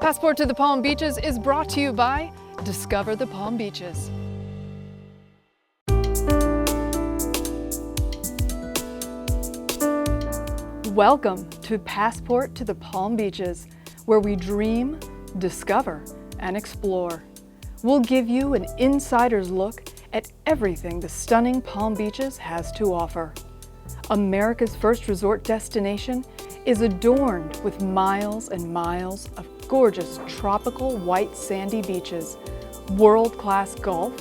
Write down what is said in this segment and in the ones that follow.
Passport to the Palm Beaches is brought to you by Discover the Palm Beaches. Welcome to Passport to the Palm Beaches, where we dream, discover, and explore. We'll give you an insider's look at everything the stunning Palm Beaches has to offer. America's first resort destination is adorned with miles and miles of gorgeous tropical white sandy beaches, world-class golf,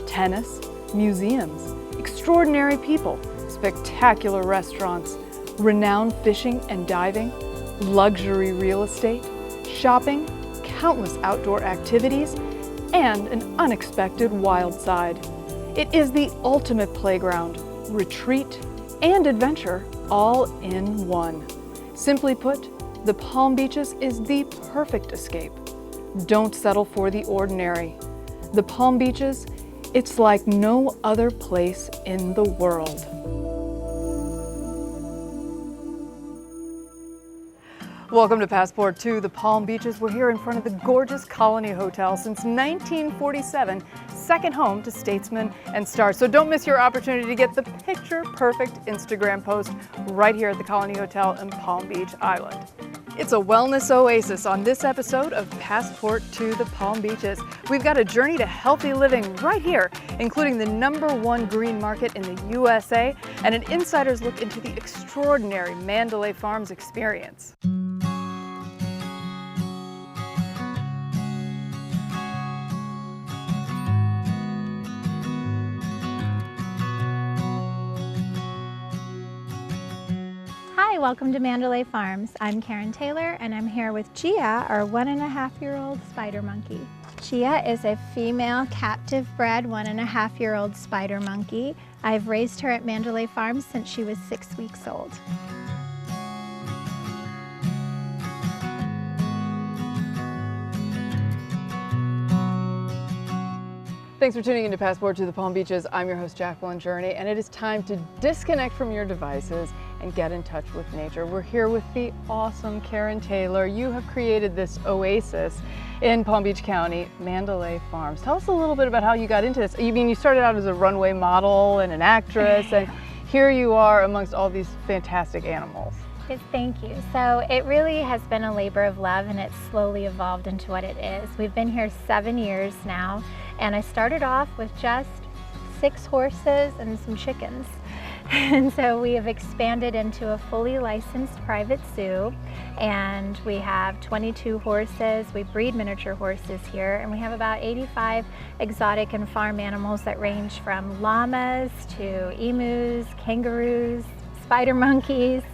tennis, museums, extraordinary people, spectacular restaurants, renowned fishing and diving, luxury real estate, shopping, countless outdoor activities, and an unexpected wild side. It is the ultimate playground, retreat, and adventure all in one. Simply put, the Palm Beaches is the perfect escape. Don't settle for the ordinary. The Palm Beaches, it's like no other place in the world. Welcome to Passport to the Palm Beaches. We're here in front of the gorgeous Colony Hotel since 1947, second home to statesmen and stars. So don't miss your opportunity to get the picture-perfect Instagram post right here at the Colony Hotel in Palm Beach Island. It's a wellness oasis on this episode of Passport to the Palm Beaches. We've got a journey to healthy living right here, including the #1 green market in the USA and an insider's look into the extraordinary Mandalay Farms experience. Hi, welcome to Mandalay Farms. I'm Karen Taylor and I'm here with Gia, our 1.5-year-old spider monkey. Gia is a female captive bred 1.5-year-old spider monkey. I've raised her at Mandalay Farms since she was 6 weeks old. Thanks for tuning into Passport to the Palm Beaches. I'm your host, Jacqueline Journey, and it is time to disconnect from your devices and get in touch with nature. We're here with the awesome Karen Taylor. You have created this oasis in Palm Beach County, Mandalay Farms. Tell us a little bit about how you got into this. You started out as a runway model and an actress, and here you are amongst all these fantastic animals. Thank you. So it really has been a labor of love, and it's slowly evolved into what it is. We've been here 7 years now, and I started off with just 6 horses and some chickens. And so we have expanded into a fully licensed private zoo, and we have 22 horses. We breed miniature horses here, and we have about 85 exotic and farm animals that range from llamas to emus, kangaroos, spider monkeys,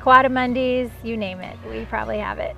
quadrumundis, you name it, we probably have it.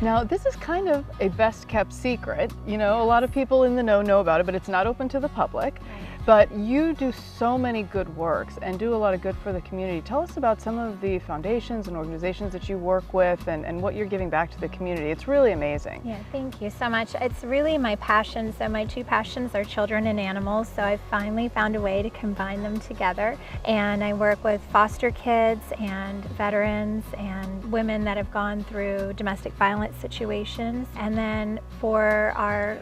Now, this is kind of a best kept secret. You know, a lot of people in the know about it, but it's not open to the public. But you do so many good works and do a lot of good for the community. Tell us about some of the foundations and organizations that you work with and what you're giving back to the community. It's really amazing. Yeah, thank you so much. It's really my passion. So my 2 passions are children and animals. So I've finally found a way to combine them together. And I work with foster kids and veterans and women that have gone through domestic violence situations. And then for our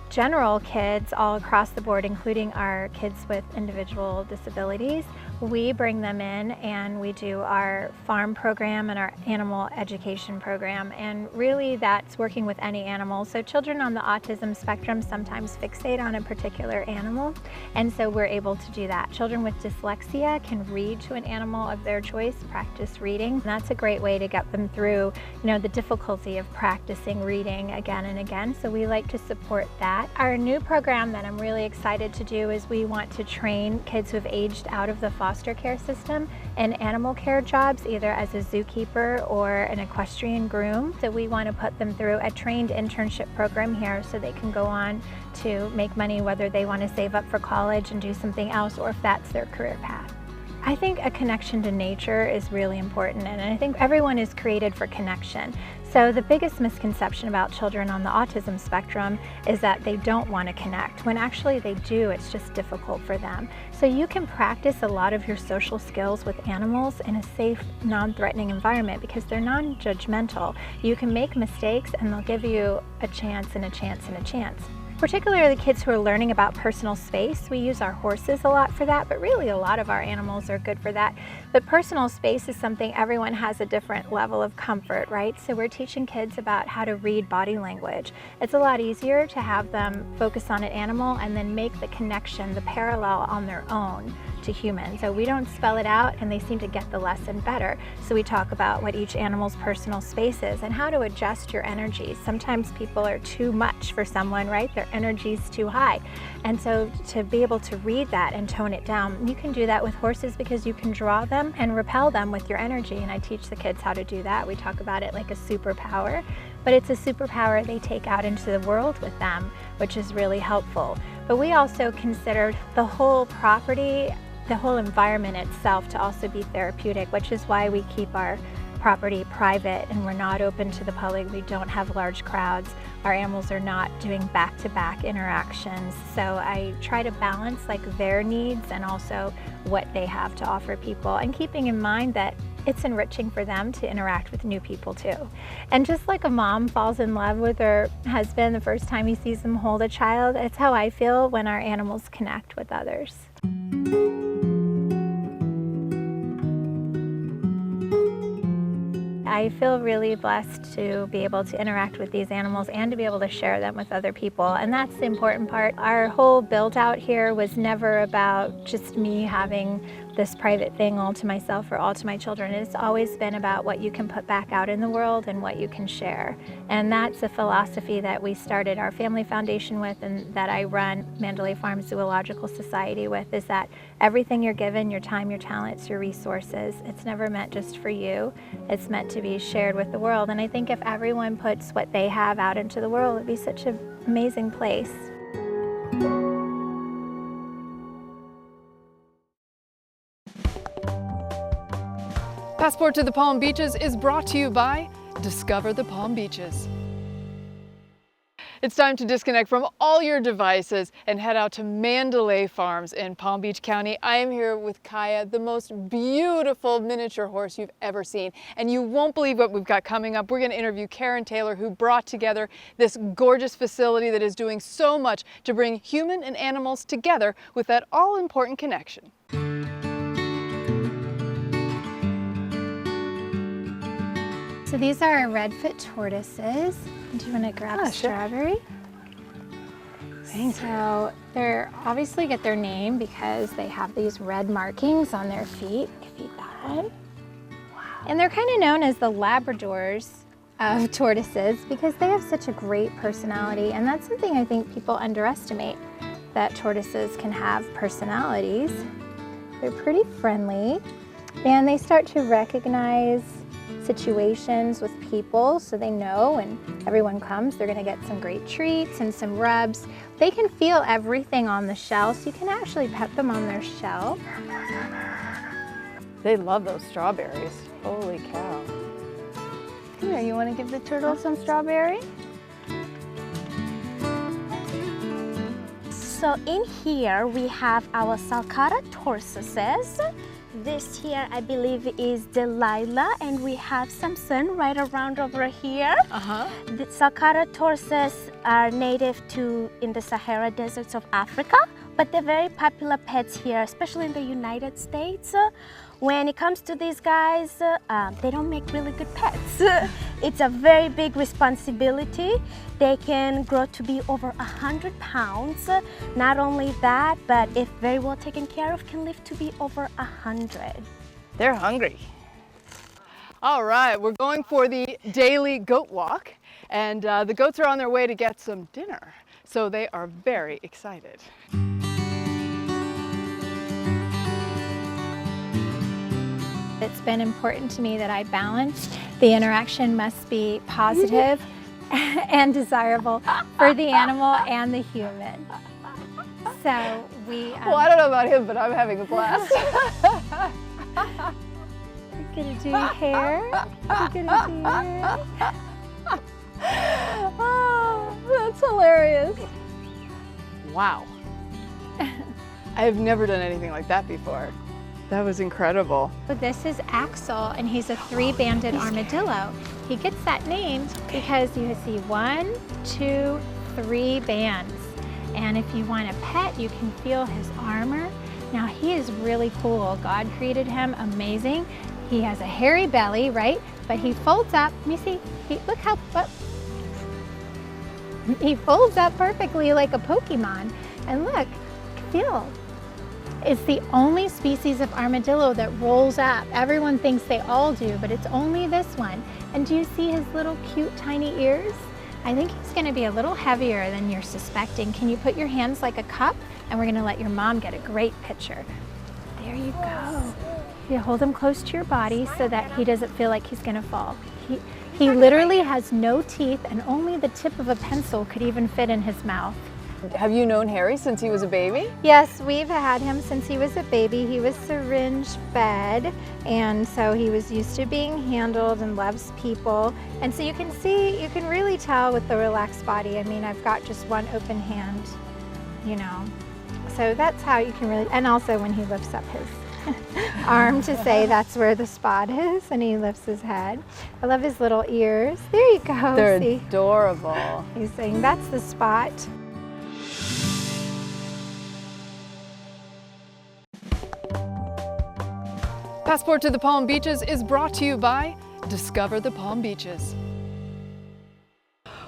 general kids all across the board, including our kids with individual disabilities, we bring them in and we do our farm program and our animal education program, and really that's working with any animal. So children on the autism spectrum sometimes fixate on a particular animal, and so we're able to do that. Children with dyslexia can read to an animal of their choice, practice reading. And that's a great way to get them through, the difficulty of practicing reading again and again. So we like to support that. Our new program that I'm really excited to do is we want to train kids who have aged out of the foster care system in animal care jobs, either as a zookeeper or an equestrian groom. So we want to put them through a trained internship program here so they can go on to make money, whether they want to save up for college and do something else or if that's their career path. I think a connection to nature is really important, and I think everyone is created for connection. So the biggest misconception about children on the autism spectrum is that they don't want to connect, when actually they do. It's just difficult for them. So you can practice a lot of your social skills with animals in a safe, non-threatening environment because they're non-judgmental. You can make mistakes and they'll give you a chance and a chance and a chance. Particularly kids who are learning about personal space. We use our horses a lot for that, but really a lot of our animals are good for that. But personal space is something everyone has a different level of comfort, right? So we're teaching kids about how to read body language. It's a lot easier to have them focus on an animal and then make the connection, the parallel on their own to humans. So we don't spell it out and they seem to get the lesson better. So we talk about what each animal's personal space is and how to adjust your energy. Sometimes people are too much for someone, right? Their energy's too high. And so to be able to read that and tone it down, you can do that with horses because you can draw them and repel them with your energy. And I teach the kids how to do that. We talk about it like a superpower, but it's a superpower they take out into the world with them, which is really helpful. But we also consider the whole property, the whole environment itself to also be therapeutic, which is why we keep our property private and we're not open to the public. We don't have large crowds. Our animals are not doing back-to-back interactions. So I try to balance like their needs and also what they have to offer people, and keeping in mind that it's enriching for them to interact with new people too. And just like a mom falls in love with her husband the first time he sees them hold a child, it's how I feel when our animals connect with others. I feel really blessed to be able to interact with these animals and to be able to share them with other people, and that's the important part. Our whole build out here was never about just me having this private thing all to myself or all to my children. It's always been about what you can put back out in the world and what you can share. And that's a philosophy that we started our family foundation with, and that I run Mandalay Farm Zoological Society with, is that everything you're given, your time, your talents, your resources, it's never meant just for you. It's meant to be shared with the world. And I think if everyone puts what they have out into the world, it'd be such an amazing place. Passport to the Palm Beaches is brought to you by Discover the Palm Beaches. It's time to disconnect from all your devices and head out to Mandalay Farms in Palm Beach County. I am here with Kaya, the most beautiful miniature horse you've ever seen. And you won't believe what we've got coming up. We're going to interview Karen Taylor, who brought together this gorgeous facility that is doing so much to bring human and animals together with that all-important connection. So these are our redfoot tortoises. Do you want to grab a strawberry? Thank you. So they're obviously get their name because they have these red markings on their feet. Feed that one. Wow. And they're kind of known as the Labradors of tortoises because they have such a great personality, and that's something I think people underestimate, that tortoises can have personalities. They're pretty friendly, and they start to recognize situations with people, so they know when everyone comes they're going to get some great treats and some rubs. They can feel everything on the shell, so you can actually pet them on their shell. They love those strawberries. Holy cow. Come here, you want to give the turtle some strawberry? So in here we have our sulcata tortoises. This here I believe is Delilah, and we have Samson right around over here. The sulcata tortoises are native to in the Sahara deserts of Africa, but they're very popular pets here, especially in the United States. When it comes to these guys, they don't make really good pets. It's a very big responsibility. They can grow to be over 100 pounds. Not only that, but if very well taken care of, can live to be over 100. They're hungry. All right, we're going for the daily goat walk, and the goats are on their way to get some dinner, so they are very excited. It's been important to me that I balance. The interaction must be positive and desirable for the animal and the human. So we... Well, I don't know about him, but I'm having a blast. We're gonna do your hair. We're gonna do your hair. Oh, that's hilarious. Wow. I have never done anything like that before. That was incredible. This is Axel, and he's a three-banded armadillo. He gets that name because you see 1, 2, 3 bands. And if you want a pet, you can feel his armor. Now he is really cool. God created him amazing. He has a hairy belly, right? But he folds up. Let me see. Look how, he folds up perfectly like a Pokemon. And look, feel. It's the only species of armadillo that rolls up. Everyone thinks they all do, but it's only this one. And do you see his little cute tiny ears? I think he's gonna be a little heavier than you're suspecting. Can you put your hands like a cup? And we're gonna let your mom get a great picture. There you go. You hold him close to your body so that he doesn't feel like he's gonna fall. He literally has no teeth, and only the tip of a pencil could even fit in his mouth. Have you known Harry since he was a baby? Yes, we've had him since he was a baby. He was syringe fed, and so he was used to being handled and loves people. And so you can see, you can really tell with the relaxed body. I mean, I've got just one open hand, you know. So that's how you can really, and also when he lifts up his arm to say that's where the spot is, and he lifts his head. I love his little ears. There you go. They're see? adorable. He's saying that's the spot. Passport to the Palm Beaches is brought to you by Discover the Palm Beaches.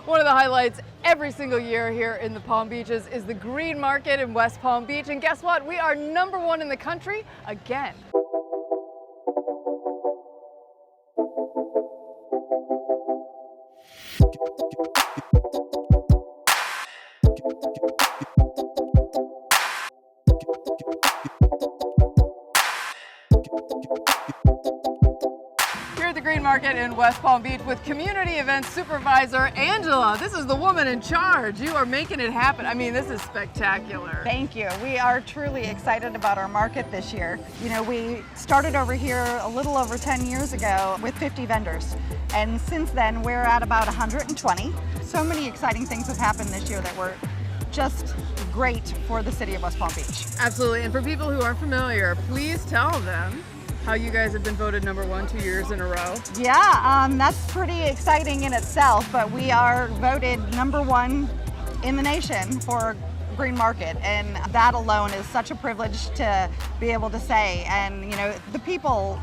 One of the highlights every single year here in the Palm Beaches is the Green Market in West Palm Beach. And guess what? We are #1 in the country again. Here at the Green Market in West Palm Beach with Community Events Supervisor Angela. This is the woman in charge. You are making it happen. I mean, this is spectacular. Thank you. We are truly excited about our market this year. You know, we started over here a little over 10 years ago with 50 vendors. And since then, we're at about 120. So many exciting things have happened this year that were just great for the city of West Palm Beach. Absolutely. And for people who aren't familiar, please tell them how you guys have been voted #1 2 years in a row. Yeah, that's pretty exciting in itself, but we are voted #1 in the nation for Green Market, and that alone is such a privilege to be able to say. And you know, the people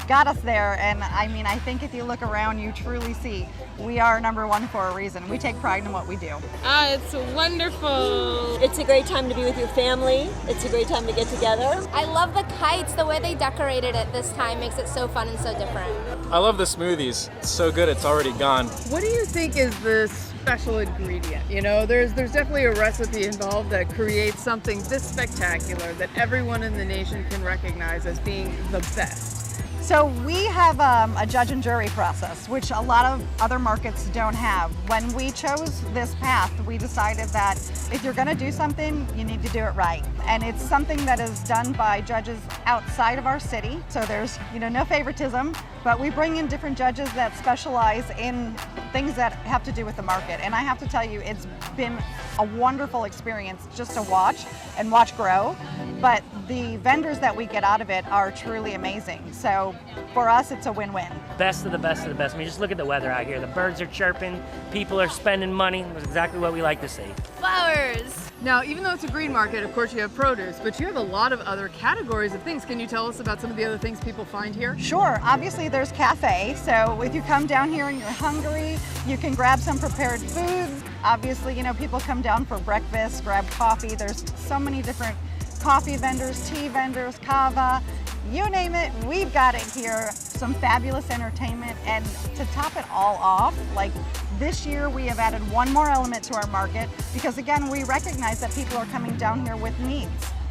got us there, and I mean, I think if you look around, you truly see we are #1 for a reason. We take pride in what we do. It's wonderful. It's a great time to be with your family. It's a great time to get together. I love the kites. The way they decorated it this time makes it so fun and so different. I love the smoothies. It's so good it's already gone. What do you think is the special ingredient? You know, there's definitely a recipe involved that creates something this spectacular that everyone in the nation can recognize as being the best. So we have a judge and jury process, which a lot of other markets don't have. When we chose this path, we decided that if you're going to do something, you need to do it right. And it's something that is done by judges outside of our city. So there's, you know, no favoritism, but we bring in different judges that specialize in things that have to do with the market. And I have to tell you, it's been a wonderful experience just to watch and watch grow. But the vendors that we get out of it are truly amazing. So for us, it's a win-win. Best of the best of the best. I mean, just look at the weather out here. The birds are chirping, people are spending money. That's exactly what we like to see. Flowers. Now, even though it's a green market, of course you have produce, but you have a lot of other categories of things. Can you tell us about some of the other things people find here? Sure, obviously there's cafe. So if you come down here and you're hungry, you can grab some prepared food. Obviously, you know, people come down for breakfast, grab coffee. There's so many different coffee vendors, tea vendors, kava, you name it, we've got it here. Some fabulous entertainment, and to top it all off, like this year we have added one more element to our market because again, we recognize that people are coming down here with needs.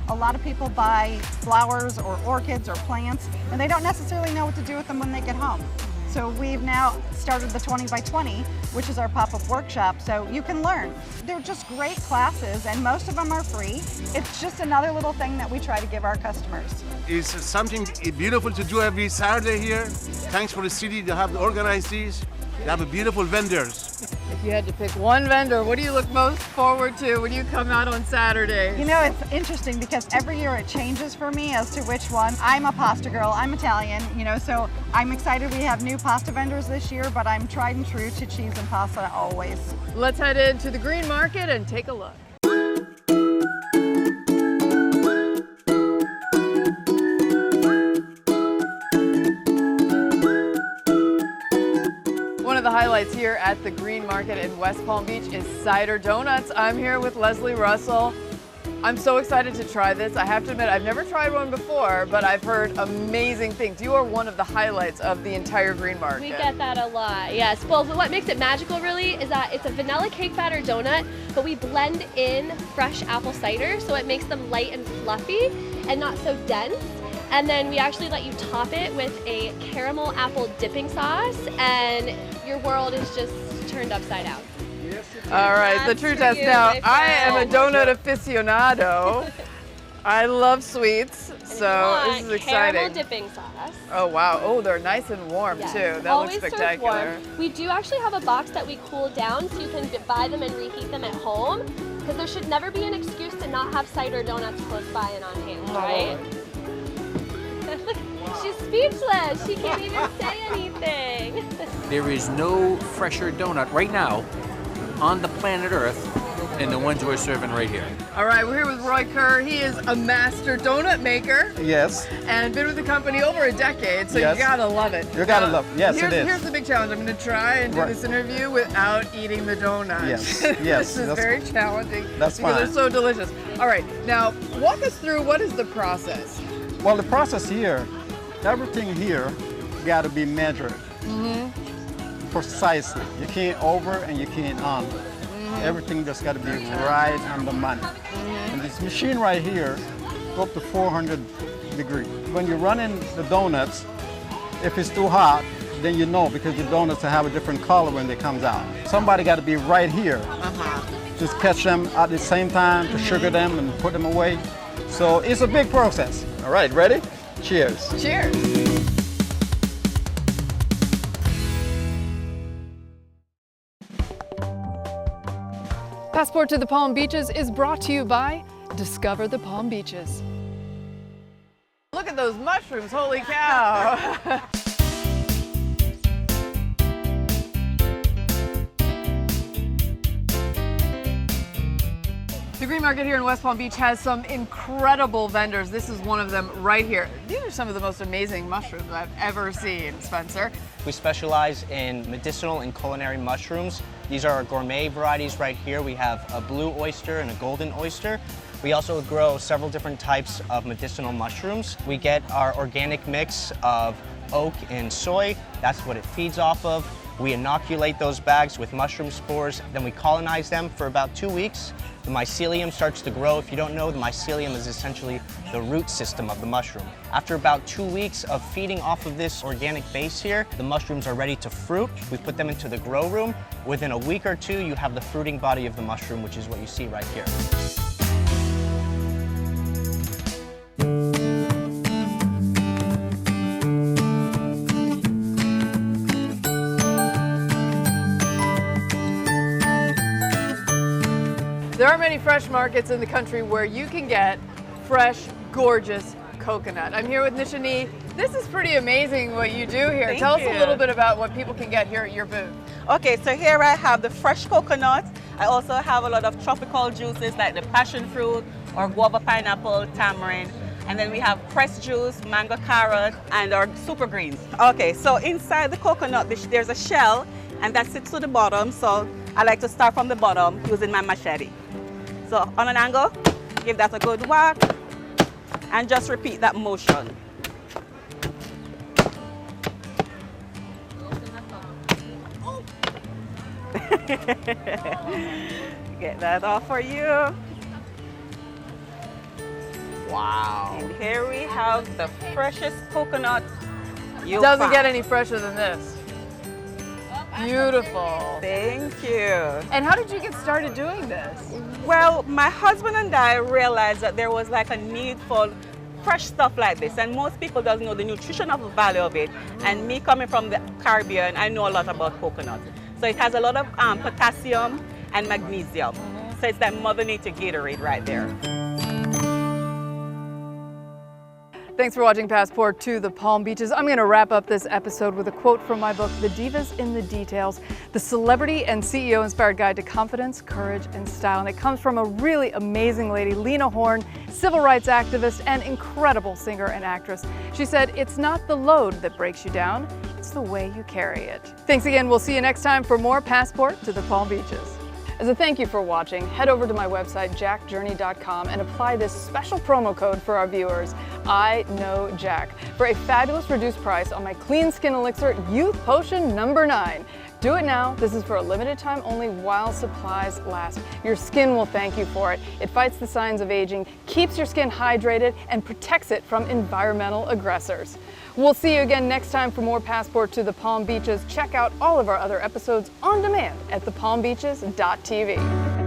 A lot of people buy flowers or orchids or plants and they don't necessarily know what to do with them when they get home. So we've now started the 20 by 20, which is our pop-up workshop, so you can learn. They're just great classes, and most of them are free. It's just another little thing that we try to give our customers. It's something beautiful to do every Saturday here. Thanks for the city to have organized these. They have beautiful vendors. If you had to pick one vendor, what do you look most forward to when you come out on Saturday? You know, it's interesting because every year it changes for me as to which one. I'm a pasta girl, I'm Italian, you know, so I'm excited we have new pasta vendors this year, but I'm tried and true to cheese and pasta always. Let's head into the Green Market and take a look. One of the highlights here at the Green Market in West Palm Beach is cider donuts. I'm here with Leslie Russell. I'm so excited to try this. I have to admit, I've never tried one before, but I've heard amazing things. You are one of the highlights of the entire Green Market. We get that a lot, yes. Well, what makes it magical really is that it's a vanilla cake batter donut, but we blend in fresh apple cider, so it makes them light and fluffy and not so dense. And then we actually let you top it with a caramel apple dipping sauce, and your world is just turned upside down. All right, the true test now. I am a donut aficionado. I love sweets, so this is exciting. Caramel dipping sauce. Oh wow, oh they're nice and warm too. That Always looks spectacular. served warm. We do actually have a box that we cool down so you can buy them and reheat them at home, because there should never be an excuse to not have cider donuts close by and on hand, right? Look, she's speechless. She can't even say anything. There is no fresher donut right now on the planet Earth than the ones we're serving right here. All right, we're here with Roy Kerr. He is a master donut maker. Yes. And been with the company over a decade, so Yes. you gotta love it. You gotta love it. Yes, it is. Here's the big challenge. I'm gonna try and do this interview without eating the donut. Yes, This is very challenging. That's because fine. they're so delicious. All right, now walk us through what is the process? Well, the process here, everything here got to be measured precisely. You can't over and you can't under. Everything just got to be right on the money. And this machine right here go up to 400 degrees. When you're running the donuts, if it's too hot, then you know, because the donuts have a different color when they comes out. Somebody got to be right here. Just catch them at the same time to sugar them and put them away. So it's a big process. All right, ready? Cheers. Cheers. Passport to the Palm Beaches is brought to you by Discover the Palm Beaches. Look at those mushrooms, holy cow. The Green Market here in West Palm Beach has some incredible vendors. This is one of them right here. These are some of the most amazing mushrooms I've ever seen, Spencer. We specialize in medicinal and culinary mushrooms. These are our gourmet varieties right here. We have a blue oyster and a golden oyster. We also grow several different types of medicinal mushrooms. We get our organic mix of oak and soy. That's what it feeds off of. We inoculate those bags with mushroom spores, then we colonize them for about 2 weeks. The mycelium starts to grow. If you don't know, the mycelium is essentially the root system of the mushroom. After about 2 weeks of feeding off of this organic base here, the mushrooms are ready to fruit. We put them into the grow room. Within a week or two, you have the fruiting body of the mushroom, which is what you see right here. There are many fresh markets in the country where you can get fresh, gorgeous coconut. I'm here with Nishani. This is pretty amazing what you do here. Tell us a little bit about what people can get here at your booth. Okay, so here I have the fresh coconut. I also have a lot of tropical juices like the passion fruit or guava pineapple, tamarind. And then we have pressed juice, mango carrot, and our super greens. Okay, so inside the coconut, there's a shell, and that sits to the bottom. So I like to start from the bottom using my machete. So on an angle, give that a good whack, and just repeat that motion. Get that off for you. Wow. And here we have the freshest coconut you Doesn't find. get any fresher than this. Beautiful. Thank you. And how did you get started doing this? Well, my husband and I realized that there was like a need for fresh stuff like this, and most people don't know the nutritional value of it. And me coming from the Caribbean, I know a lot about coconut. So it has a lot of potassium and magnesium. So it's like Mother Nature Gatorade right there. Thanks for watching Passport to the Palm Beaches. I'm going to wrap up this episode with a quote from my book, The Divas in the Details, the celebrity and CEO-inspired guide to confidence, courage, and style. And it comes from a really amazing lady, Lena Horne, civil rights activist and incredible singer and actress. She said, "It's not the load that breaks you down, it's the way you carry it." Thanks again. We'll see you next time for more Passport to the Palm Beaches. As a thank you for watching, head over to my website, jackjourney.com, and apply this special promo code for our viewers, I Know Jack, for a fabulous reduced price on my Clean Skin Elixir Youth Potion number 9. Do it now. This is for a limited time only while supplies last. Your skin will thank you for it. It fights the signs of aging, keeps your skin hydrated, and protects it from environmental aggressors. We'll see you again next time for more Passport to the Palm Beaches. Check out all of our other episodes on demand at thepalmbeaches.tv.